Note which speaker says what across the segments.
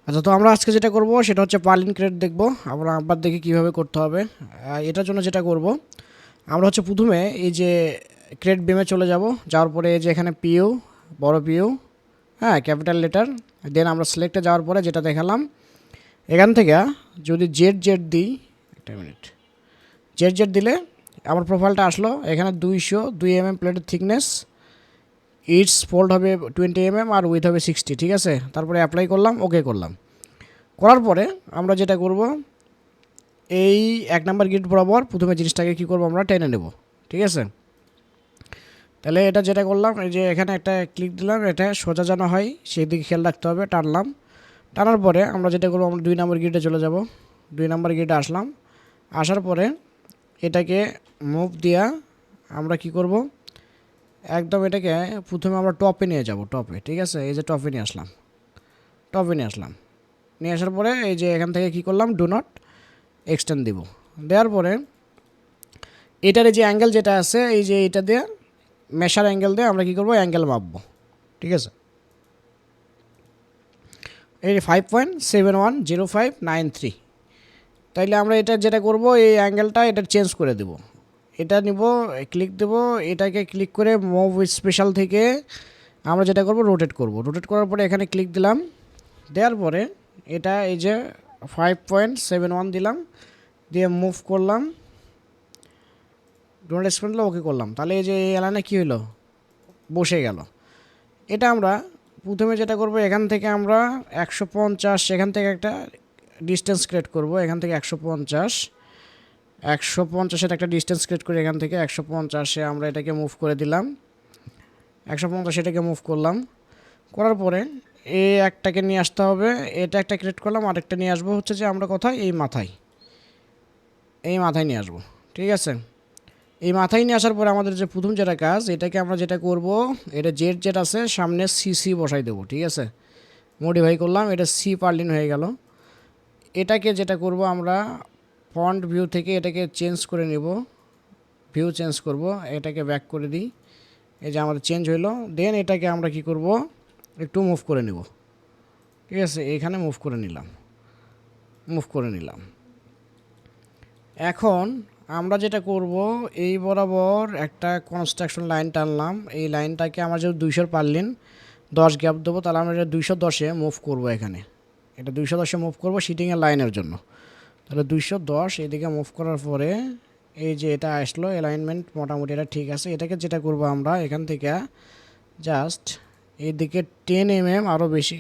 Speaker 1: আচ্ছা, তো আমরা আজকে যেটা করব সেটা হচ্ছে পার্লিন ক্রেড দেখব। আমরা আবার দেখি কিভাবে করতে হবে। এটার জন্য যেটা করব, আমরা হচ্ছে প্রথমে এই যে ক্রেড বেমে চলে যাব। যাওয়ার পরে এই যে এখানে পিইউ, বড় পিইউ, হ্যাঁ, ক্যাপিটাল লেটার। দেন আমরা সিলেক্টে যাওয়ার পরে যেটা দেখালাম, এখান থেকে যদি জেড জেড দিই, একটা মিনিট, জেড জেড দিলে আমার প্রোফাইলটা আসলো। এখানে 202 প্লেটের থিকনেস, ইটস ফোল্ড হবে 20 আর উইথ হবে 60, ঠিক আছে। তারপরে অ্যাপ্লাই করলাম, ওকে করলাম। করার পরে আমরা যেটা করব, এই 1 নাম্বার গ্রিড বরাবর প্রথমে জিনিসটাকে কী করবো, আমরা টেনে নেব, ঠিক আছে। তাহলে এটা যেটা করলাম, এই যে এখানে একটা ক্লিক দিলাম, এটা সোজা যেন হয় সেই দিকে খেয়াল রাখতে হবে। টানলাম, টানার পরে আমরা যেটা করবো, আমরা 2 নাম্বার গ্রিডে চলে যাব। 2 নাম্বার গ্রিডে আসলাম, আসার পরে এটাকে মুভ দিয়া আমরা কি করব, একদম এটাকে প্রথমে আমরা টপে নিয়ে যাব, টপে, ঠিক আছে। এই যে টপে নিয়ে আসলাম, টপে নিয়ে আসলাম। নিয়ে আসার পরে এই যে এখান থেকে কি করলাম, ডু নট এক্সটেন্ড দিব। দেওয়ার পরে এটার এই যে অ্যাঙ্গেল যেটা আছে, এই যে এটা দিয়ে মেশার অ্যাঙ্গেল দিয়ে আমরা কী করবো, অ্যাঙ্গেল মাপবো, ঠিক আছে। এই 5.710593। তাইলে আমরা এটা যেটা করব, এই অ্যাঙ্গেলটা এটা চেঞ্জ করে দেব। এটা নিব, ক্লিক দেব, এটাকে ক্লিক করে মুভ স্পেশাল থেকে আমরা যেটা করব, রোটেট করব। রোটেট করার পরে এখানে ক্লিক দিলাম, দেওয়ার পরে এটা এই যে 5.71 দিলাম, দিয়ে মুভ করলাম, ডোন্ট এক্সপেন্ড ওকে করলাম। তাহলে এই যে এই এলানে কী হলো, বসে গেল। এটা আমরা প্রথমে যেটা করব, এখান থেকে আমরা 150, এখান থেকে একটা ডিস্টেন্স ক্রিয়েট করব। এখান থেকে 150 একটা ডিস্টেন্স ক্রিয়েট করে এখান থেকে 150-এ আমরা এটাকে মুভ করে দিলাম। 150 এটাকে মুভ করলাম, করার পরে এই একটাকে নিয়ে আসতে হবে। এটা একটা ক্রিয়েট করলাম, আরেকটা নিয়ে আসবো হচ্ছে যে আমরা কোথায়, এই মাথায়, এই মাথায় নিয়ে আসবো, ঠিক আছে। এই মাথায় নিয়ে আসার পরে আমাদের যে প্রথম যেটা কাজ, এটাকে আমরা যেটা করব, এটা জেড জেড আছে সামনে সিসি বসাই দেবো, ঠিক আছে। মডিফাই করলাম, এটা সি পার্লিন হয়ে গেল। এটাকে যেটা করব, আমরা ফন্ট ভিউ থেকে এটাকে চেঞ্জ করে নেব, ভিউ চেঞ্জ করব, এটাকে ব্যাক করে দিই। এই যে আমাদের চেঞ্জ হইলো। দেন এটাকে আমরা কি করব, একটু মুভ করে নেব, ঠিক আছে। এইখানে মুভ করে নিলাম, মুভ করে নিলাম। এখন আমরা যেটা করব, এই বরাবর একটা কনস্ট্রাকশন লাইন টানলাম। এই লাইনটাকে আমার যেহেতু 200 পারলেন 10 গ্যাপ দেবো, তাহলে আমরা এটা 210-এ মুভ করব। এখানে এটা 210-এ মুভ করব শিটিংয়ের লাইনের জন্য। তাহলে 210 এদিকে মুভ করার পরে এই যে এটা আসলো, অ্যালাইনমেন্ট মোটামুটি এটা ঠিক আছে। এটাকে যেটা করব, আমরা এখান থেকে জাস্ট এইদিকে 10 আরও বেশি,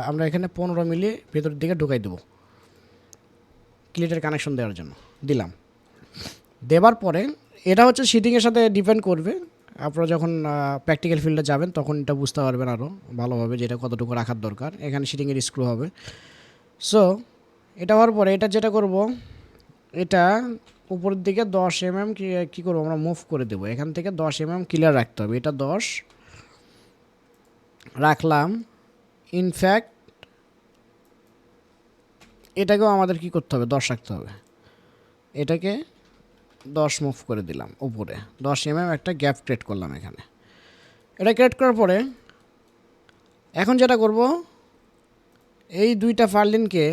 Speaker 1: আমরা এখানে 15 মিলি ভেতরের দিকে ঢুকাই দেবো ক্লিটের কানেকশন দেওয়ার জন্য। দিলাম, দেবার পরে এটা হচ্ছে শিটিংয়ের সাথে ডিপেন্ড করবে। আপনারা যখন প্র্যাকটিক্যাল ফিল্ডে যাবেন তখন এটা বুঝতে পারবেন আরও ভালোভাবে, যেটা কতটুকু রাখার দরকার। এখানে শিটিংয়ের স্ক্রু হবে। সো এটা হওয়ার পরে এটা যেটা করব, এটা উপরের দিকে 10 কী করবো, আমরা মুভ করে দেবো। এখান থেকে 10 ক্লিয়ার রাখতে হবে। এটা 10 রাখলাম। ইনফ্যাক্ট এটাকেও আমাদের কি করতে হবে, 10 রাখতে হবে। এটাকে 10 মুভ করে দিলাম উপরে, 10 একটা গ্যাপ ক্রিয়েট করলাম এখানে। এটা ক্রিয়েট করার পরে এখন যেটা করব, এই দুইটা পার্লিনকে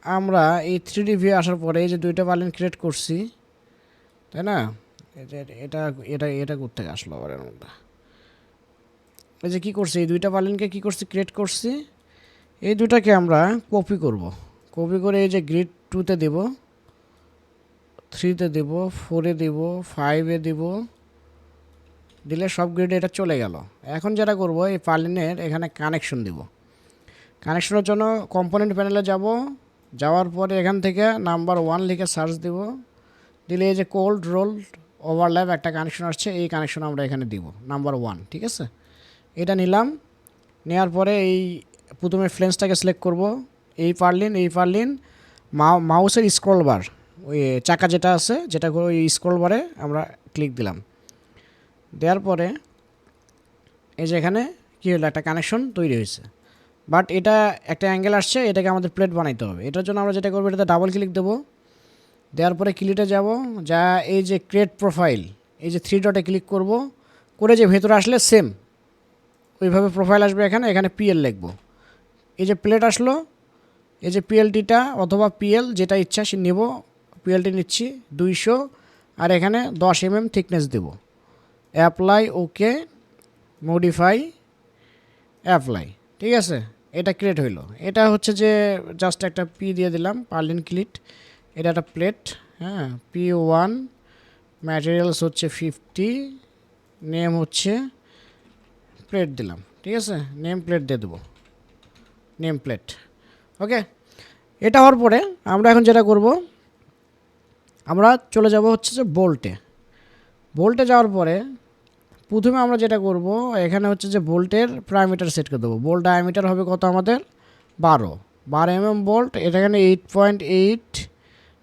Speaker 1: আমরা এই 3D ভিউ আসার পরে এই যে দুইটা পার্লিন ক্রিয়েট করছি, তাই না। এটা এটা এটা করতে আসলো আবার এর মধ্যে। এই যে কী করছি, এই দুইটা পার্লিনকে কী করছি, ক্রিয়েট করছি। এই দুটাকে আমরা কপি করব। কপি করে এই যে গ্রিড 2-তে দেব, 3-তে দেব, 4-এ দেব, 5-এ দেব, দিলে সব গ্রিডে এটা চলে গেল। এখন যেটা করব, এই পার্লিনের এখানে কানেকশন দেব। কানেকশনের জন্য কম্পোনেন্ট প্যানেলে যাব, যাওয়ার পরে এখান থেকে নাম্বার 1 লিখে সার্চ দেব। দিলে এই যে কোল্ড রোল ওভারল্যাপ একটা কানেকশন আসছে, এই কানেকশন আমরা এখানে দিব, নাম্বার 1, ঠিক আছে। এটা নিলাম। নেওয়ার পরে এই প্রথমে ফ্লেন্সটাকে সিলেক্ট করব, এই পার্লিন মাউসের স্ক্রল বার, ওই চাকা যেটা আছে, যেটা করে ওই স্ক্রল বারে আমরা ক্লিক দিলাম। দেওয়ার পরে এই যে এখানে কী হলো, একটা কানেকশন তৈরি হয়েছে। বাট এটা একটা অ্যাঙ্গেল আসছে, এটাকে আমাদের প্লেট বানাইতে হবে। এটার জন্য আমরা যেটা করবো, এটাতে ডাবল ক্লিক দেবো। দেওয়ার পরে ক্লিটে যাব, যা এই যে ক্রিয়েট প্রোফাইল, এই যে 3 ডটে ক্লিক করব, করে যে ভেতরে আসলে সেম ওইভাবে প্রোফাইল আসবে। এখানে পিএল লিখবো, এই যে প্লেট আসলো, এই যে পিএলটিটা অথবা পিএল যেটা ইচ্ছা সে নেব, পিএলটি নিচ্ছি 200, আর এখানে 10 থিকনেস দেব। অ্যাপ্লাই, ওকে, মডিফাই, অ্যাপ্লাই। ঠিক আছে, এটা ক্রিয়েট হইলো। এটা হচ্ছে যে জাস্ট একটা পি দিয়ে দিলাম, পার্লিন ক্লিট। এটা একটা প্লেট, হ্যাঁ, P1, ম্যাটেরিয়ালস হচ্ছে 50, নেম হচ্ছে প্লেট দিলাম। ঠিক আছে, নেম প্লেট দিয়ে দেবো, নেম প্লেট। ওকে, এটা হওয়ার পরে আমরা এখন যেটা করব, আমরা চলে যাব হচ্ছে যে বোল্টে। বোল্টে যাওয়ার পরে প্রথমে আমরা যেটা করব, এখানে হচ্ছে যে বোল্টের প্যারামিটার সেট করে দেবো। বোল্ট ডায়ামিটার হবে কত আমাদের, 12 বোল্ট। এটা এখানে 8.8,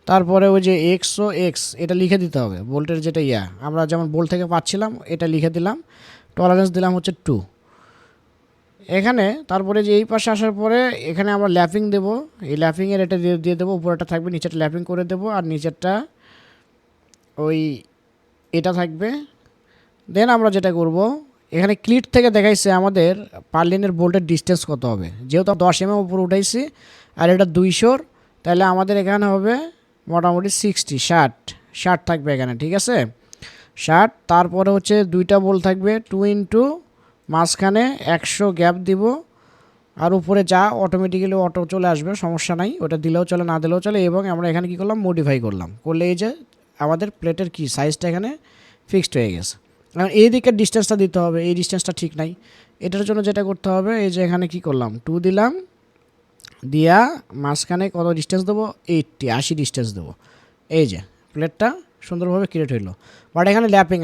Speaker 1: তারপরে ওই যে এক্স এটা লিখে দিতে হবে, বোল্টের যেটা আমরা যেমন বোল্ট থেকে পাচ্ছিলাম এটা লিখে দিলাম। টলারেন্স দিলাম হচ্ছে 2 এখানে। তারপরে যে এই পাশে আসার পরে এখানে আমরা ল্যাপিং দেবো, এই ল্যাপিংয়ের এটা দিয়ে দেবো, উপরেটা থাকবে, নিচেরটা ল্যাপিং করে দেবো, আর নিচেরটা ওই এটা থাকবে। দেন আমরা যেটা করব, এখানে ক্লিট থেকে দেখাইছে আমাদের পার্লিনের বোল্টের ডিস্টেন্স কত হবে, যেহেতু 10 উপরে উঠাইছি আর এটা 200, তাহলে আমাদের এখানে হবে মোটামুটি 60 থাকবে এখানে। ঠিক আছে, 60। তারপরে হচ্ছে দুইটা বোল্ট থাকবে 2 মাঝখানে 100 গ্যাপ দিব, আর উপরে যা অটোমেটিক্যালি অটো চলে আসবে, সমস্যা নাই, ওটা দিলেও চলে না দিলেও চলে। এবং আমরা এখানে কি করলাম, মডিফাই করলাম, করলে এই যে আমাদের প্লেটের কি সাইজটা এখানে ফিক্সড হয়ে গেছে। এখন এই দিকের ডিস্টেন্সটা দিতে হবে, এই ডিস্টেন্সটা ঠিক নাই। এটার জন্য যেটা করতে হবে, এই যে এখানে কি করলাম, 2 দিলাম, দিয়া মাঝখানে কত ডিস্টেন্স দেবো, 80 ডিস্টেন্স দেবো। এই যে প্লেটটা সুন্দরভাবে ক্রিয়েট হইলো। বাট এখানে ল্যাপিং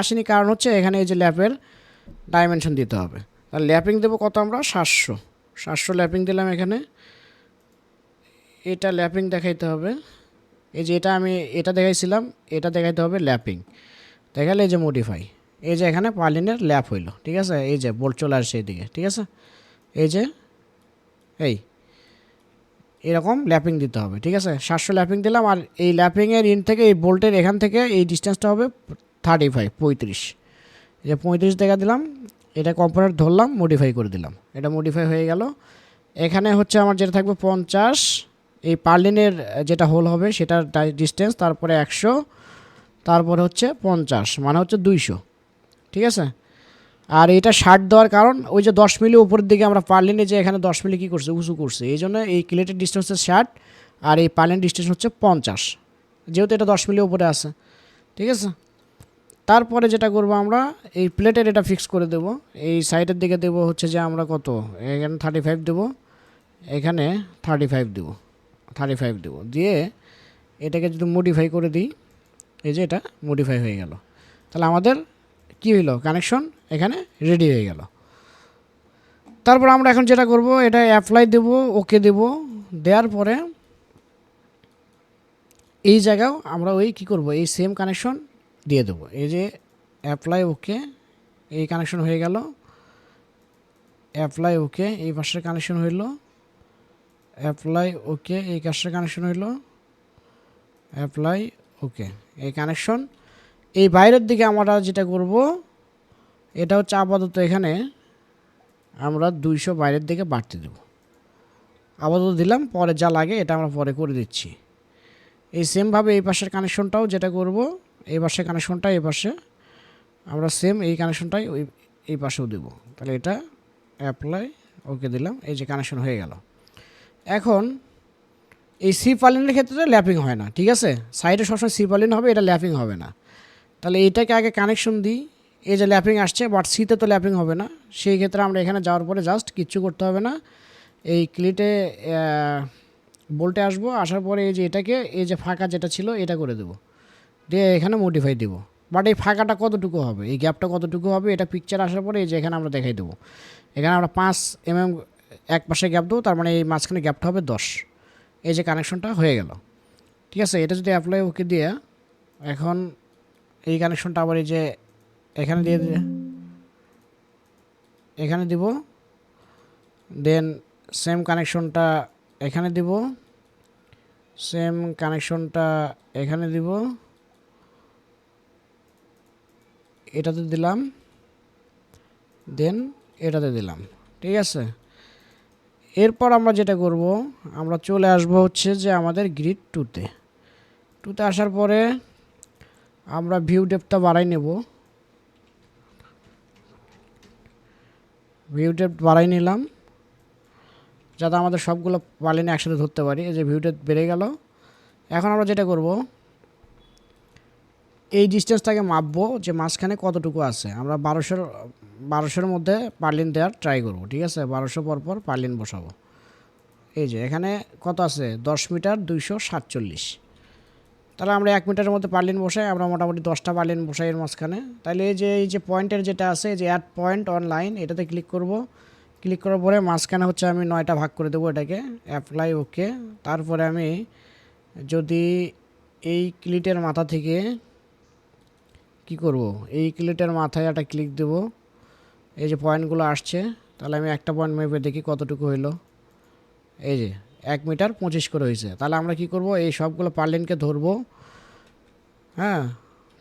Speaker 1: আসেনি কারণ হচ্ছে এখানে এই যে ল্যাপের ডাইমেনশন দিতে হবে। আর ল্যাপিং দেবো কত, আমরা 700 ল্যাপিং দিলাম এখানে। এটা ল্যাপিং দেখাইতে হবে, এই যে এটা দেখাইছিলাম, এটা দেখাইতে হবে ল্যাপিং। দেখালে এই যে মডিফাই, এই যে এখানে পার্লিনের ল্যাপ হইলো। ঠিক আছে, এই যে বোল্ট চলে আসছে এইদিকে। ঠিক আছে, এই যে এরকম ল্যাপিং দিতে হবে। ঠিক আছে, 700 ল্যাপিং দিলাম, আর এই ল্যাপিংয়ের ইন থেকে এই বোল্টের এখান থেকে এই ডিস্টেন্সটা হবে 35 এই যে 35 দেখা দিলাম। এটা কম্পোনেন্ট ধরলাম, মডিফাই করে দিলাম, এটা মডিফাই হয়ে গেল। এখানে হচ্ছে আমার যেটা থাকবে 50, এই পার্লিনের যেটা হোল হবে সেটার ডিস্টেন্স, তারপরে 100, তারপরে হচ্ছে 50, মানে হচ্ছে 200। ঠিক আছে, আর এটা 60 দেওয়ার কারণ ওই যে 10 মিলি উপরের দিকে আমরা পার্লিনে যে এখানে 10 মিলি কী করছে, উঁচু করছে, এই জন্য এই ক্লেটের ডিস্টেন্স হচ্ছে 60 আর এই পার্লিন ডিস্টেন্স হচ্ছে 50, যেহেতু এটা 10 মিলি উপরে আছে। ঠিক আছে, তারপরে যেটা করব, আমরা এই প্লেটের এটা ফিক্স করে দেব। এই সাইডের দিকে দেব হচ্ছে যে আমরা কত, এখানে 35 দেবো, এখানে 35 দেবো, দিয়ে এটাকে যদি মডিফাই করে দিই, এই যে এটা মডিফাই হয়ে গেল। তাহলে আমাদের কি হইলো, কানেকশন এখানে রেডি হয়ে গেল। তারপর আমরা এখন যেটা করব, এটা অ্যাপ্লাই দেব, ওকে দেব, দেওয়ার পরে এই জায়গাও আমরা ওই কি করব, এই সেম কানেকশন দিয়ে দেবো। এই যে অ্যাপ্লাই ওকে, এই কানেকশন হয়ে গেল, অ্যাপ্লাই ওকে, এই পাশের কানেকশন হইল, অ্যাপ্লাই ওকে, এই পাশের কানেকশন হইল, অ্যাপ্লাই ওকে, এই কানেকশন। এই বাইরের দিকে আমরা যেটা করব, এটা হচ্ছে আপাতত এখানে আমরা 200 বাইরের দিকে বাড়তে দেব, আপাতত দিলাম, পরে যা লাগে এটা আমরা পরে করে দিচ্ছি। এই সেমভাবে এই পাশের কানেকশনটাও যেটা করব, এই পাশের কানেকশনটা এই পাশে আমরা সেম এই কানেকশনটাই এই পাশেও দেব। তাহলে এটা অ্যাপ্লাই ওকে দিলাম, এই যে কানেকশন হয়ে গেল। এখন এই সি পার্লিনের ক্ষেত্রে ল্যাপিং হয় না। ঠিক আছে, সাইডে সবসময় সি পার্লিন হবে, এটা ল্যাপিং হবে না। তাহলে এইটাকে আগে কানেকশন দিই, এই যে ল্যাপিং আসছে, বাট সিতে তো ল্যাপিং হবে না। সেই ক্ষেত্রে আমরা এখানে যাওয়ার পরে জাস্ট কিচ্ছু করতে হবে না, এই ক্লিটে বলতে আসবো, আসার পরে এই যে এটাকে এই যে ফাঁকা যেটা ছিল এটা করে দেবো, দিয়ে এখানে মডিফাই দেব। বাট এই ফাঁকাটা কতটুকু হবে, এই গ্যাপটা কতটুকু হবে, এটা পিকচার আসার পরে এই যে এখানে আমরা দেখাই দেবো। এখানে আমরা 5 এক পাশে গ্যাপ দেবো, তার মানে এই মাঝখানে গ্যাপটা হবে 10। এই যে কানেকশনটা হয়ে গেল। ঠিক আছে, এটা যদি অ্যাপ্লাই ওকে দিয়ে এখন এই কানেকশনটা আবার এই যে এখানে দিয়ে এখানে দিব, দেন সেম কানেকশনটা এখানে দিব, সেম কানেকশনটা এখানে দিব, এটাতে দিলাম, দেন এটাতে দিলাম। ঠিক আছে, এরপর আমরা যেটা করব, আমরা চলে আসব হচ্ছে যে আমাদের গ্রিড 2তে আসার পরে আমরা ভিউ ডেপথটা বাড়াই নেব। ভিউ ডেপথ বাড়াই নিলাম যাতে আমাদের সবগুলো পালিনে একসাথে ধরতে পারি। এই যে ভিউ ডেপথ বেড়ে গেল। এখন আমরা যেটা করব, এই ডিস্টেন্সটাকে মাপবো যে মাঝখানে কতটুকু আছে। আমরা 1200-এর মধ্যে পারলিন দেওয়ার ট্রাই করব। ঠিক আছে, 1200 পর পারলিন বসাবো। এই যে এখানে কত আছে, 10 মিটার 247। তাহলে আমরা 1 মিটারের মধ্যে পারলিন বসাই, আমরা মোটামুটি 10টা পারলিন বসাই এর মাঝখানে। তাহলে এই যে পয়েন্টের যেটা আছে, যে অ্যাড পয়েন্ট অন লাইন, এটাতে ক্লিক করব। ক্লিক করার পরে মাঝখানে হচ্ছে আমি 9টা ভাগ করে দেবো এটাকে, অ্যাপ্লাই ওকে। তারপরে আমি যদি এই ক্লিটের মাথা থেকে কি করব, এই ক্লিটের মাথায় একটা ক্লিক দেব, এই যে পয়েন্টগুলো আসছে, তাহলে আমি একটা পয়েন্ট মেপে দেখি কতটুকু হইলো। এই যে 1 মিটার 25 করে হয়েছে। তাহলে আমরা কি করব, এই সবগুলো পারলিনকে ধরবো। হ্যাঁ,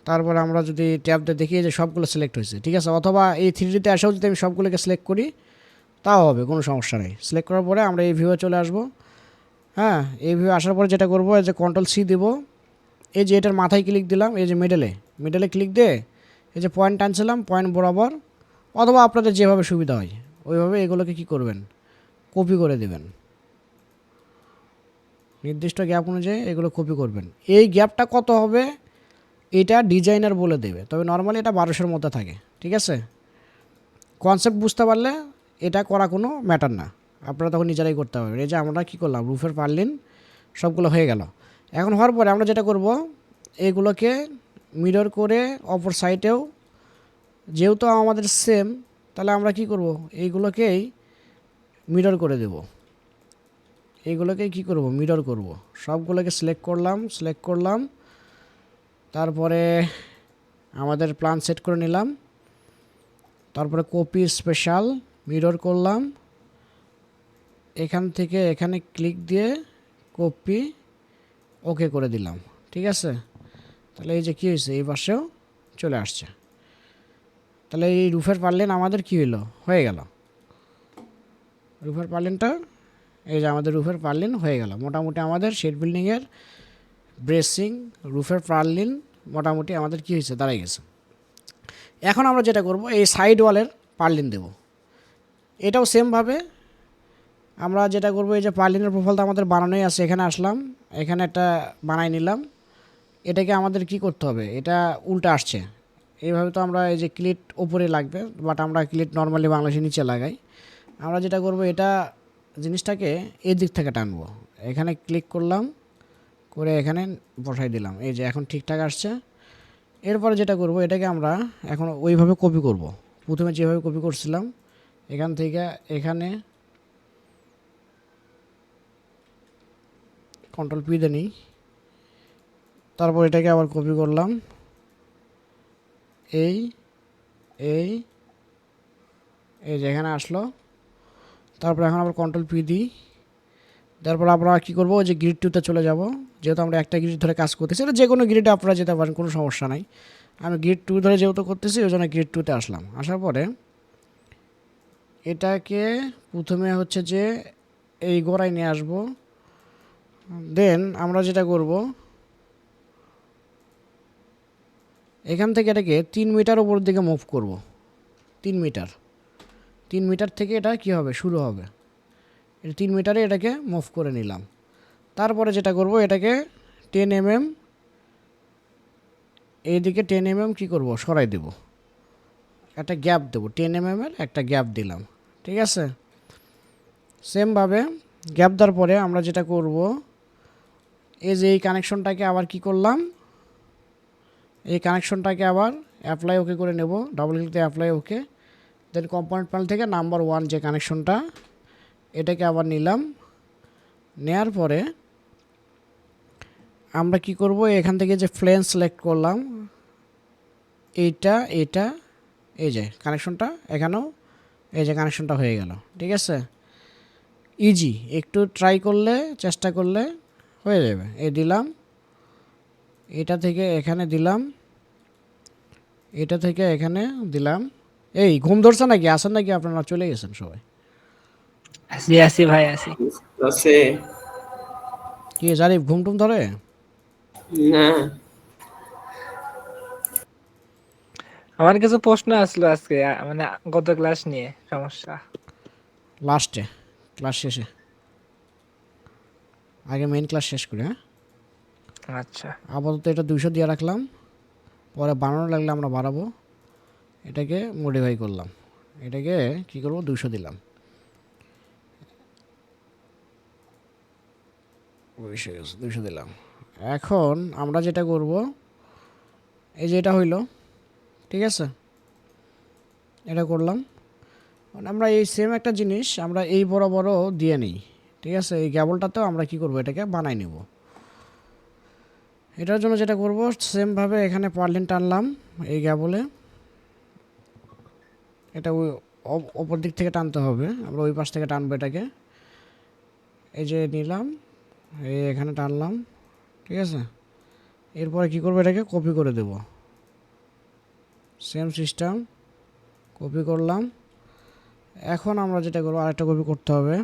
Speaker 1: তারপরে আমরা যদি ট্যাব দিয়ে দেখি যে সবগুলো সিলেক্ট হয়েছে। ঠিক আছে, অথবা এই 3Dতে এসেও যদি আমি সবগুলোকে সিলেক্ট করি তাও হবে, কোনো সমস্যা নেই। সিলেক্ট করার পরে আমরা এই ভিউয়ে চলে আসবো। হ্যাঁ, এই ভিউ আসার পরে যেটা করব, এই যে Ctrl+C দিব, এই যে এটার মাথায় ক্লিক দিলাম, এই যে মিডলে ক্লিক দিয়ে এই যে পয়েন্ট টানছিলাম পয়েন্ট বরাবর, অথবা আপনাদের যেভাবে সুবিধা হয় ওইভাবে এগুলোকে কি করবেন, কপি করে দেবেন। নির্দিষ্ট গ্যাপ অনুযায়ী এগুলো কপি করবেন। এই গ্যাপটা কত হবে এটা ডিজাইনার বলে দেবে, তবে নর্মালি এটা 1200-এর মধ্যে থাকে। ঠিক আছে, কনসেপ্ট বুঝতে পারলে এটা করা কোনো ম্যাটার না, আপনারা তখন নিজেরাই করতে পারবেন। এই যে আমরা কী করলাম, রুফের পারলিন সবগুলো হয়ে গেল। এখন হওয়ার পরে আমরা যেটা করব, এগুলোকে মিরর করে অপর সাইডেও, যেহেতু আমাদের সেম, তাহলে আমরা কি করব, এইগুলোকেই মিরর করে দেব। এইগুলোকে কি করব, মিরর করব। সবগুলোকে সিলেক্ট করলাম, তারপরে আমাদের প্ল্যান সেট করে নিলাম, তারপরে কপি স্পেশাল মিরর করলাম, এখান থেকে এখানে ক্লিক দিয়ে কপি ওকে করে দিলাম। ঠিক আছে, তাহলে এই যে কী হয়েছে, এই পাশেও চলে আসছে। তাহলে এই রুফের পারলিন আমাদের কী হলো, হয়ে গেল। রুফের পারলিনটা, এই যে আমাদের রুফের পারলিন হয়ে গেল। মোটামুটি আমাদের শেড বিল্ডিংয়ের ব্রেসিং রুফের পারলিন মোটামুটি আমাদের কী হয়েছে, দাঁড়াই গেছে। এখন আমরা যেটা করব, এই সাইড ওয়ালের পারলিন দেব। এটাও সেমভাবে আমরা যেটা করব, এই যে পারলিনের প্রোফাইলটা আমাদের বানানোই আছে, এখানে আসলাম, এখানে একটা বানাই নিলাম। এটাকে আমাদের কি করতে হবে, এটা উল্টা আসছে এইভাবে, তো আমরা এই যে ক্লিট ওপরে লাগবে, বাট আমরা ক্লিট নর্মালি বাংলাদেশে নিচে লাগাই। আমরা যেটা করব, এটা জিনিসটাকে এই দিক থেকে টানবো। এখানে ক্লিক করলাম, করে এখানে বসাই দিলাম, এই যে এখন ঠিকঠাক আসছে। এরপরে যেটা করব, এটাকে আমরা এখন ওইভাবে কপি করব, প্রথমে যেভাবে কপি করছিলাম, এখান থেকে এখানে Ctrl+P দিয়ে নিই, তারপর এটাকে আবার কপি করলাম, এই এই এই যে এখানে আসলো। তারপর এখন আবার Ctrl+P দিই, তারপর আমরা কী করবো, ওই যে গ্রিড 2তে চলে যাব। যেহেতু আমরা একটা গ্রিড ধরে কাজ করতেছি, এটা যে কোনো গ্রিডে আপনারা যেতে পারেন, কোনো সমস্যা নাই। আমি গ্রিড 2 ধরে যেহেতু করতেছি, ওই জন্য গ্রিড 2তে আসলাম। আসার পরে এটাকে প্রথমে হচ্ছে যে এই গোড়ায় নিয়ে আসবো। দেন আমরা যেটা করব, এখান থেকে এটাকে 3 মিটার উপর দিকে মুভ করব। 3 মিটার থেকে এটা কি হবে, শুরু হবে। এটা 3 মিটারে এটাকে মুভ করে নিলাম। তারপরে যেটা করব, এটাকে 10 mm এইদিকে 10 mm কী করব, সরাই দেব, একটা গ্যাপ দেব, 10 mm এর একটা গ্যাপ দিলাম। ঠিক আছে, সেমভাবে গ্যাপ দেওয়ার পরে আমরা যেটা করব, এই যে এই কানেকশনটাকে আবার কি করলাম, এই কানেকশনটাকে আবার অ্যাপ্লাই ওকে করে নেব, ডাবল ক্লিক দিয়ে অ্যাপ্লাই ওকে। দেন কম্পোনেন্ট প্যানেল থেকে নাম্বার 1 যে কানেকশনটা, এটাকে আবার নিলাম। নেয়ার পরে আমরা কি করব, এখান থেকে যে প্লেন সিলেক্ট করলাম, এইটা এই যে কানেকশনটা, এখানেও এই যে কানেকশনটা হয়ে গেল। ঠিক আছে, ইজি, একটু ট্রাই করলে, চেষ্টা করলে হয়ে যাবে। এই দিলাম, এটা থেকে এখানে দিলাম, এটা থেকে এখানে দিলাম। এই ঘুম ধরছে নাকি, আসেন নাকি আপনারা, চলে গেছেন সবাই?
Speaker 2: আসি আসি ভাই আসি।
Speaker 3: আছে
Speaker 1: কি জারিফ ঘুম টুম ধরে?
Speaker 3: না?
Speaker 2: আমার কিছু প্রশ্ন আসলো আজকে মানে গত ক্লাস নিয়ে সমস্যা।
Speaker 1: লাস্টে, ক্লাস শেষে, আগে মেইন ক্লাস শেষ করি, হ্যাঁ?
Speaker 2: আচ্ছা
Speaker 1: আপাতত এটা 200 দিয়ে রাখলাম, পরে বানানো লাগলে আমরা বাড়াবো। এটাকে মডিফাই করলাম, এটাকে কি করব, 200 দিলাম, 200 দিলাম। এখন আমরা যেটা করব, এই যে এটা হইলো, ঠিক আছে, এটা করলাম। মানে আমরা এই সেম একটা জিনিস আমরা এই বড় বড় দিয়ে নিই, ঠিক আছে। এই গ্যাবলটাতেও আমরা কি করব, এটাকে বানাই নেব। এটার জন্য যেটা করব, সেমভাবে এখানে পার্লিন টানলাম এই গ্যাবলে, এটা ওই ওপর দিক থেকে টানতে হবে, আমরা ওই পাশ থেকে টানবো এটাকে। এই যে নিলাম, এই এখানে টানলাম, ঠিক আছে। এরপরে কি করবো, এটাকে কপি করে দেব, সেম সিস্টেম, কপি করলাম। এখন আমরা যেটা করবো, আরেকটা কপি করতে হবে,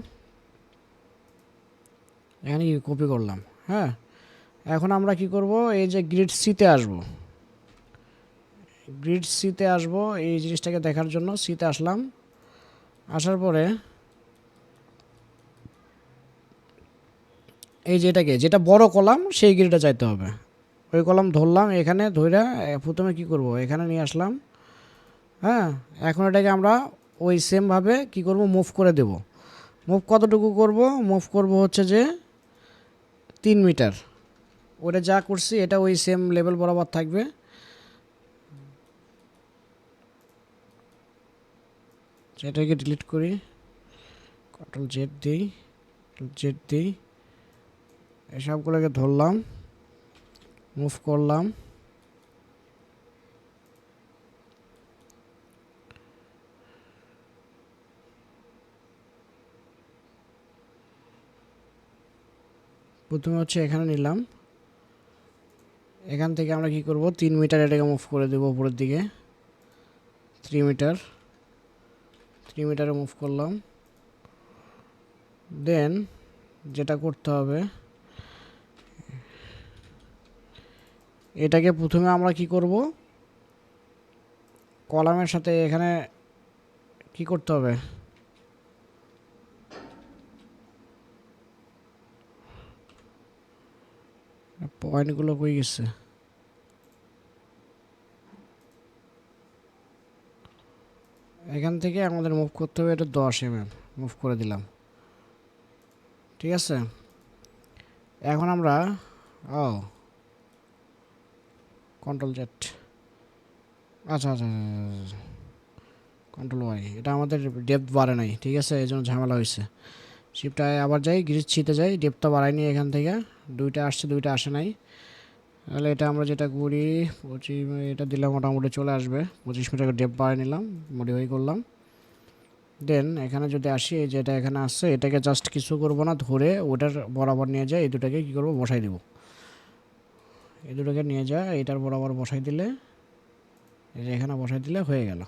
Speaker 1: এখানে কি কপি করলাম, হ্যাঁ। এখন আমরা কি করব, এই যে গ্রিড সিতে আসবো, গ্রিড সিতে আসবো এই জিনিসটাকে দেখার জন্য সিতে আসলাম। আসার পরে এই যে এটাকে, যেটা বড় কলাম সেই গ্রিডে চাইতে হবে। ওই কলাম ধরলাম, এখানে ধইরা প্রথমে কি করব, এখানে নিয়ে আসলাম, হ্যাঁ। এখন এটাকে আমরা ওই সেমভাবে কি করব, মুভ করে দেব। মুভ কতটুকু করব, মুভ করব হচ্ছে যে 3 মিটার। ওটা যা করছি এটা ওই সেম লেভেল বরাবর থাকবে। এটাকে ডিলিট করি, কন্ট্রোল জেড দিই, জেড দিই, এসবগুলোকে ধরলাম, মুভ করলাম। প্রথমে হচ্ছে এখানে নিলাম, এখান থেকে আমরা কি করব, 3 মিটার এটাকে মুভ করে দেবো উপরের দিকে, 3 মিটার, 3 মিটারে মুভ করলাম। দেন যেটা করতে হবে, এটাকে প্রথমে আমরা কি করব, কলামের সাথে এখানে কি করতে হবে, পয়েন্টগুলো কই গেছে, এখান থেকে আমাদের মুভ করতে হবে, এটা 10 mm মুভ করে দিলাম, ঠিক আছে। এখন আমরা ও কন্ট্রোল জেড, আচ্ছা আচ্ছা, কন্ট্রোল ওয়াই, এটা আমাদের ডেপথ বাড়ে নাই, ঠিক আছে, এই জন্য ঝামেলা হয়েছে। শিফটায় আবার যাই, গ্রিজ ছিতে যাই, ডেপথটা বাড়াইনি এখান থেকে, দুইটা আসছে দুইটা আসে নাই। তাহলে এটা আমরা যেটা করি, 25, এটা দিলাম, মোটামুটি চলে আসবে। 25 মিটার ডেপ বাড়াই নিলাম, মডিফাই করলাম। দেন এখানে যদি আসি, এই যেটা এখানে আসছে, এটাকে জাস্ট কিছু করবো না, ধরে ওটার বরাবর নিয়ে যায়, এই দুটাকে কী করবো, বসাই দেবো। এই দুটোকে নিয়ে যায় এটার বরাবর বসাই দিলে, এই যে এখানে বসাই দিলে হয়ে গেল,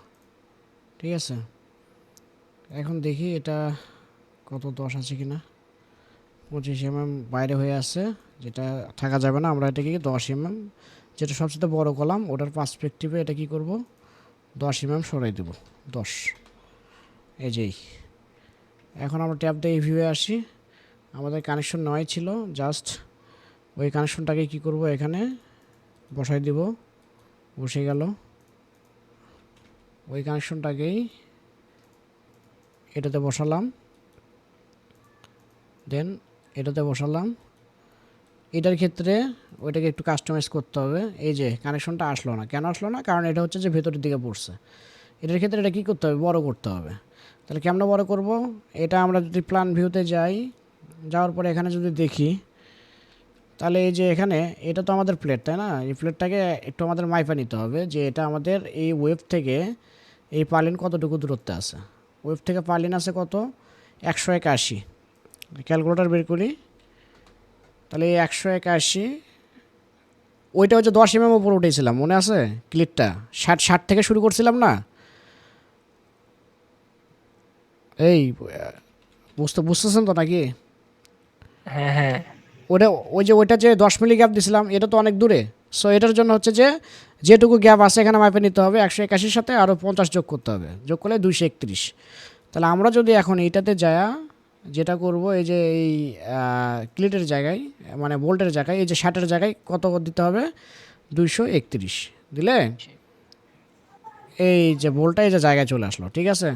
Speaker 1: ঠিক আছে। এখন দেখি এটা কত 10 আছে কিনা, 25 mm বাইরে হয়ে আছে, যেটা থাকা যাবে না। আমরা এটাকে 10 mm, যেটা সবচেয়ে বড় কলাম ওটার পার্সপেক্টিভে এটা কি করব, 10 mm সরাই দেব, 10, এই যেই। এখন আমরা ট্যাব দিয়ে ভিউয়ে আসি, আমাদের কানেকশন নয় ছিল, জাস্ট ওই কানেকশনটাকে কি করব, এখানে বসাই দিব, বসে গেল। ওই কানেকশনটাকেই এটাতে বসালাম, দেন এটাতে বসালাম। এটার ক্ষেত্রে ওইটাকে একটু কাস্টমাইজ করতে হবে। এই যে কানেকশনটা আসলো না, কেন আসলো না, কারণ এটা হচ্ছে যে ভেতরের দিকে পড়ছে। এটার ক্ষেত্রে এটা কী করতে হবে, বড় করতে হবে। তাহলে কেমন বড় করব, এটা আমরা যদি প্ল্যান ভিউতে যাই, যাওয়ার পরে এখানে যদি দেখি, তাহলে এই যে এখানে এটা তো আমাদের প্লেট, তাই না। এই প্লেটটাকে একটু আমাদের মাইপা নিতে হবে, যে এটা আমাদের এই ওয়েভ থেকে এই পার্লিন কতটুকু দূরত্বে আছে। ওয়েভ থেকে পার্লিন আছে কত, 181। ক্যালকুলেটার বের করি, তাহলে এই 181, ওইটা হচ্ছে 10 mm উপর উঠেছিলাম, মনে আছে ক্লিপটা, 60 থেকে শুরু করছিলাম না, এই বুঝতেছেন তো নাকি?
Speaker 2: হ্যাঁ হ্যাঁ
Speaker 1: ওটা ওইটা যে 10 মিলি গ্যাপ দিছিলাম এটা তো অনেক দূরে। সো এটার জন্য হচ্ছে যে যেটুকু গ্যাপ আছে এখানে মাপে নিতে হবে 181 সাথে আরও 50 যোগ করতে হবে, যোগ করলে 231। তাহলে আমরা যদি এখন এইটাতে যায়া যেটা করব এই যে এই ক্লিটের জায়গায় মানে বোল্টের জায়গায় এই যে শার্টের জায়গায় কত দিতে হবে 231 দিলে এই যে বোল্টটা এই যে জায়গায় চলে আসলো। ঠিক আছে,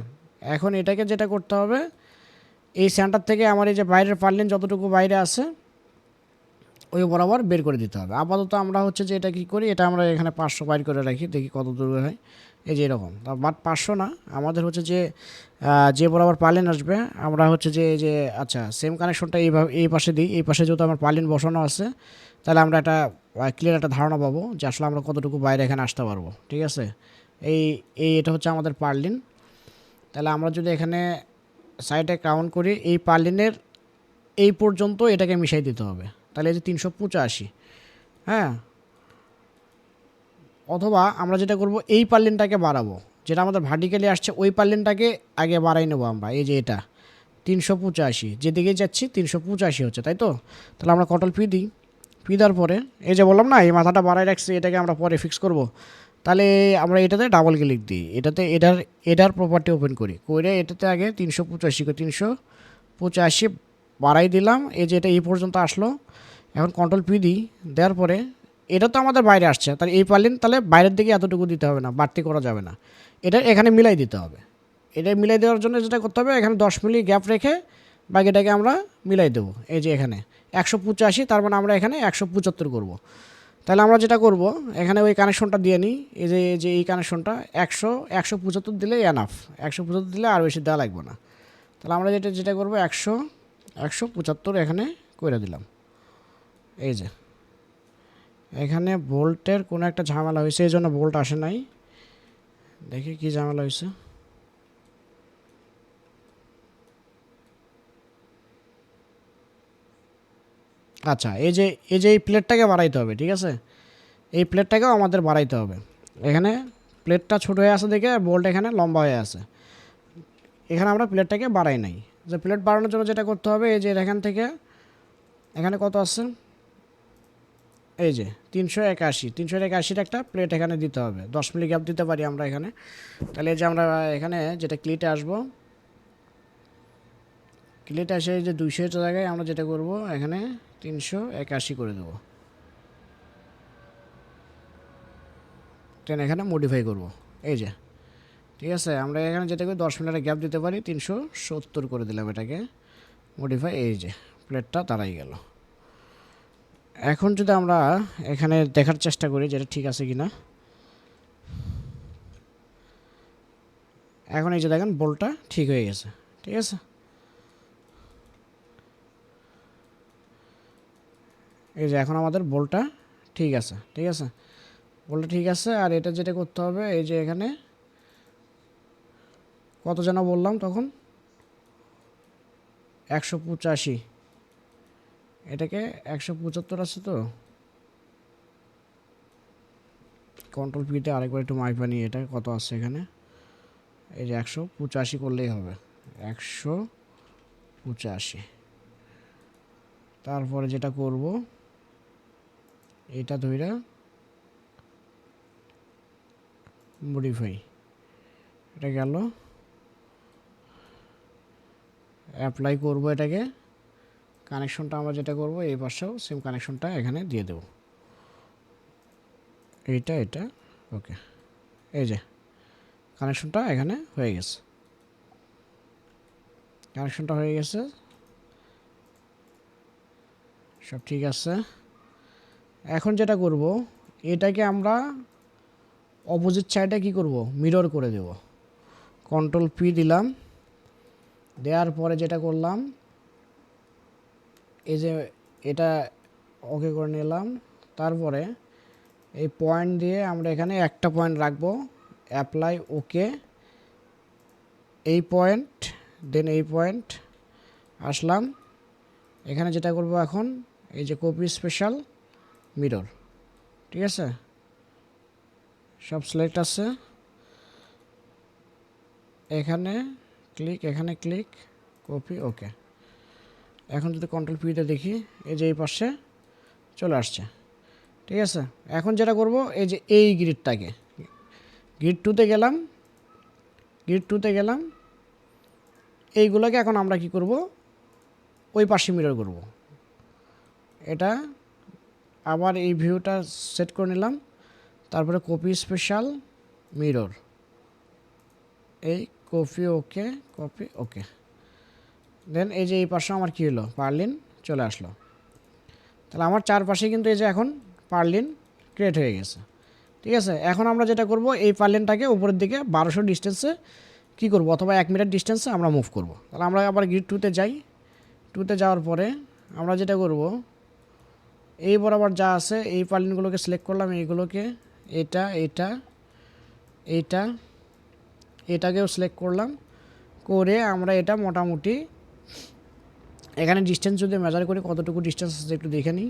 Speaker 1: এখন এটাকে যেটা করতে হবে এই সেন্টার থেকে আমার এই যে বাইরের পারলিন যতটুকু বাইরে আছে ওই বরাবর বের করে দিতে হবে। আপাতত আমরা হচ্ছে যে এটা কী করি, এটা আমরা এখানে 500 বাইর করে রাখি, দেখি কত দূর হয়। এই যে এরকম, বাট 500 না, আমাদের হচ্ছে যে যে বরাবর পার্লিন আসবে আমরা হচ্ছে যে আচ্ছা সেম কানেকশনটা এইভাবে এই পাশে দিই। এই পাশে যেহেতু আমার পার্লিন বসানো আছে তাহলে আমরা একটা ক্লিয়ার একটা ধারণা পাবো যে আসলে আমরা কতটুকু বাইরে এখানে আসতে পারবো। ঠিক আছে, এটা হচ্ছে আমাদের পার্লিন। তাহলে আমরা যদি এখানে সাইডে কাউন্ট করি এই পার্লিনের এই পর্যন্ত এটাকে মিশাই দিতে হবে, তাহলে এই যে 385। হ্যাঁ, অথবা আমরা যেটা করব এই পার্লিনটাকে বাড়াবো, যেটা আমাদের ভার্টিক্যালি আসছে ওই পার্লিনটাকে আগে বাড়াই নেবো আমরা। এই যে এটা 385 যেদিকে যাচ্ছি 385 হচ্ছে, তাই তো? তাহলে আমরা কন্ট্রোল পি দিই, পি দেওয়ার পরে এই যে বললাম না এই মাথাটা বাড়াই রাখছি, এটাকে আমরা পরে ফিক্স করব। তাহলে আমরা এটাতে ডাবল ক্লিক দিই, এটাতে এটার প্রপার্টি ওপেন করি, করে এটাতে আগে 385 বাড়াই দিলাম। এই যে এটা এই পর্যন্ত আসলো, এখন কন্ট্রোল পি দিই, দেওয়ার পরে এটা তো আমাদের বাইরে আসছে, তাহলে এই পারলেন তাহলে বাইরের দিকে এতটুকু দিতে হবে না, বাড়তি করা যাবে না, এটা এখানে মিলাই দিতে হবে। এটা মিলাই দেওয়ার জন্য যেটা করতে হবে এখানে 10 মিলি গ্যাপ রেখে বাকিটাকে আমরা মিলাই দেবো। এই যে এখানে 185, তার মানে আমরা এখানে 175 করব। তাহলে আমরা যেটা করব এখানে ওই কানেকশনটা দিয়ে নিই, এই যে এই কানেকশনটা 175 দিলে এনাফ, 175 দিলে আর বেশি দেওয়া লাগবে না। তাহলে আমরা যেটা করবো 175 এখানে করে দিলাম। এই যে এখানে বোল্টের কোনো একটা ঝামেলা হয়েছে, এই জন্য বোল্ট আসে নাই, দেখি কি ঝামেলা হয়েছে। আচ্ছা, এই প্লেটটাকে বাড়াইতে হবে। ঠিক আছে, এই প্লেটটাকেও আমাদের বাড়াইতে হবে। এখানে প্লেটটা ছোট হয়ে আছে দেখে বোল্ট এখানে লম্বা হয়ে আছে, এখানে আমরা প্লেটটাকে বাড়াই নাই। যে প্লেট বাড়ানোর জন্য যেটা করতে হবে এই যে এখান থেকে এখানে কত আছে এই যে 381 একটা প্লেট এখানে দিতে হবে, 10 মিলি গ্যাপ দিতে পারি আমরা এখানে। তাহলে এই যে আমরা এখানে যেটা ক্লিটে আসবো, ক্লিটে আসে এই যে 200 জায়গায় আমরা যেটা করব এখানে 381 করে দেবো, দেন এখানে মডিফাই করব। এই যে ঠিক আছে, আমরা এখানে যেটা করি 10 মিনিটের গ্যাপ দিতে পারি, 370 করে দিলাম এটাকে মডিফাই। এই যে প্লেটটা দাঁড়াই গেল। এখন যদি আমরা এখানে দেখার চেষ্টা করি যেটা ঠিক আছে কিনা, এখন এই যে দেখেন বোল্টটা ঠিক হয়ে গেছে। ঠিক আছে, এই যে এখন আমাদের বোল্টটা ঠিক আছে। ঠিক আছে, বোল্টটা ঠিক আছে। আর এটা যেটা করতে হবে এই যে এখানে কত যেন বললাম তখন 185, এটাকে 175 আছে তো, কন্ট্রোল পিতে আরেকবার একটু মাইপা নিয়ে এটা কত আছে এখানে, এই যে 185 করলেই হবে, 185। তারপরে যেটা করব এটা ধইরা মডিফাই, এটা গেল, অ্যাপ্লাই করব এটাকে। কানেকশনটা আমরা যেটা করব এই পাশেও সেম কানেকশনটা এখানে দিয়ে দেব, এটা ওকে। এই যে কানেকশনটা এখানে হয়ে গেছে, কানেকশনটা হয়ে গেছে, সব ঠিক আছে। এখন যেটা করব এটাকে আমরা অপোজিট সাইডে কি করব মিরর করে দেব, কন্ট্রোল পি দিলাম, দেওয়ার পরে যেটা করলাম এই যে এটা ওকে করে নিলাম। তারপরে এই পয়েন্ট দিয়ে আমরা এখানে একটা পয়েন্ট রাখবো, অ্যাপ্লাই ওকে, এই পয়েন্ট দেন এই পয়েন্ট আসলাম। এখানে যেটা করব এখন এই যে কপি স্পেশাল মিরর, ঠিক আছে, সব সিলেক্ট আছে, এখানে ক্লিক, এখানে ক্লিক কপি, ওকে। এখন যদি কন্ট্রোল পিতে দেখি, এই যে এই পাশে চলে আসছে, ঠিক আছে। এখন যেটা করব, এই যে এই গ্রিডটাকে, গ্রিড 2-তে গেলাম, গ্রিড 2-তে গেলাম, এইগুলোকে এখন আমরা কি করব, ওই পাশে মিরর করব। এটা আবার এই ভিউটা সেট করে নিলাম, তারপরে কপি স্পেশাল মিরর, এই কপি, ওকে, কপি, ওকে। দেন এই যে এই পাশে আমার কী হলো, পার্লিন চলে আসলো। তাহলে আমার চারপাশে কিন্তু এই যে এখন পার্লিন ক্রিয়েট হয়ে গেছে, ঠিক আছে। এখন আমরা যেটা করব, এই পার্লিনটাকে উপরের দিকে 1200 ডিস্টেন্সে কী করব, অথবা 1 মিটার ডিস্টেন্সে আমরা মুভ করব। তাহলে আমরা আবার গ্রিড 2-তে যাই, 2-তে যাওয়ার পরে আমরা যেটা করব, এই বরাবর যা আছে এই পার্লিনগুলোকে সিলেক্ট করলাম, এইগুলোকে, এটা এটা এইটা এটাকেও সিলেক্ট করলাম, করে আমরা এটা মোটামুটি এখানে ডিস্টেন্স যদি মেজার করি, কতটুকু ডিস্টেন্স আছে একটু দেখে নিই।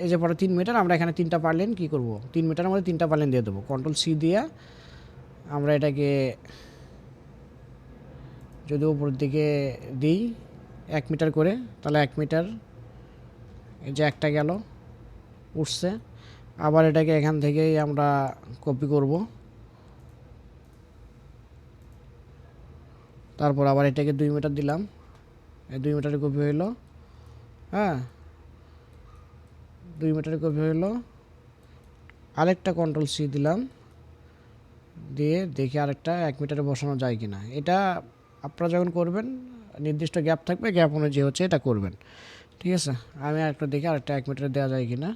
Speaker 1: এই যে পরে 3 মিটার, আমরা এখানে 3টা পার্লিন কী করব, 3 মিটারের মধ্যে 3টা পার্লিন দিয়ে দেবো। কন্ট্রোল সি দিয়ে আমরা এটাকে যদি উপরের দিকে দিই 1 মিটার করে, তাহলে 1 মিটার, এই যে একটা গেল, উঠছে। আবার এটাকে এখান থেকেই আমরা কপি করব, তারপর আবার এটাকে 2 মিটার দিলাম, এই 2 মিটারে কপি হইলো, হ্যাঁ 2 মিটারে কপি হইলো। আরেকটা কন্ট্রোল সি দিলাম, দিয়ে দেখি আরেকটা 1 মিটারে বসানো যায় কি না। এটা আপনারা যখন করবেন নির্দিষ্ট গ্যাপ থাকবে, গ্যাপ অনুযায়ী হচ্ছে এটা করবেন, ঠিক আছে। আমি আরেকটা দেখি আরেকটা 1 মিটারে দেওয়া যায় কি না।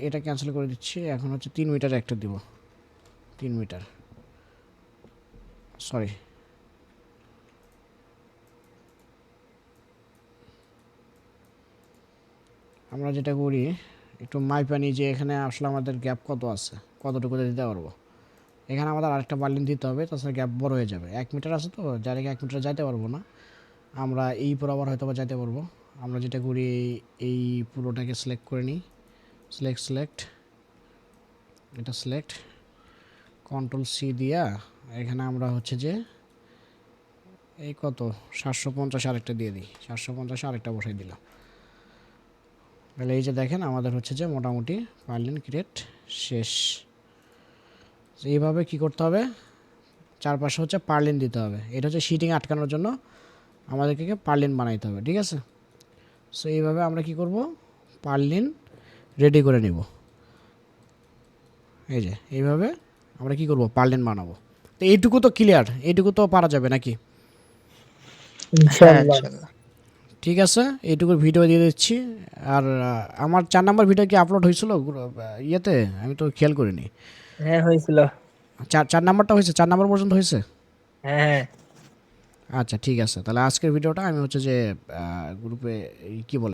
Speaker 1: এটা ক্যান্সেল করে দিচ্ছি, এখন হচ্ছে 3 মিটারে একটা দিব, 3 মিটার, সরি। আমরা যেটা করি, একটু মাইপা নিই যে এখানে আসলে আমাদের গ্যাপ কত আছে, কতটুকু দিতে পারবো। এখানে আমাদের আরেকটা বার্লিন দিতে হবে, তাছাড়া গ্যাপ বড় হয়ে যাবে। 1 মিটার আছে তো, যার 1 মিটার যাইতে পারবো না আমরা, এই বরাবর হয়তো বা যাইতে পারবো। আমরা যেটা করি, এই পুরোটাকে সিলেক্ট করে নিই, সিলেক্ট, এটা সিলেক্ট, কন্ট্রোল সি দিয়া এখানে আমরা হচ্ছে যে এই কত 750 আরেকটা দিয়ে দিই, 750 আরেকটা বসাই দিলাম। তাহলে এই যে দেখেন আমাদের হচ্ছে যে মোটামুটি পার্লিন ক্রিয়েট শেষ। এইভাবে কি করতে হবে, চারপাশে হচ্ছে পার্লিন দিতে হবে। এটা হচ্ছে শিটিং আটকানোর জন্য আমাদেরকে পার্লিন বানাইতে হবে, ঠিক আছে। সো এইভাবে আমরা কি করব, পার্লিন রেডি করে নিব। এই যে এইভাবে আমরা কি করব, পার্লিন বানাবো। তো এইটুকু তো ক্লিয়ার, এইটুকু তো পারা যাবে নাকি?
Speaker 2: ইনশাআল্লাহ।
Speaker 1: ঠিক আছে, এইটুকুর ভিডিও দিয়ে দিচ্ছি। আর আমার 4 নাম্বার ভিডিও কি আপলোড হয়েছিল ইয়েতে, আমি তো খেয়াল করিনি।
Speaker 2: হ্যাঁ হয়েছিল।
Speaker 1: 4 নাম্বারটা হয়েছে, 4 নাম্বার পর্যন্ত হয়েছে।
Speaker 2: হ্যাঁ।
Speaker 1: আচ্ছা ঠিক আছে, তাহলে আজকের ভিডিওটা আমি হচ্ছে যে গ্রুপে কি বলে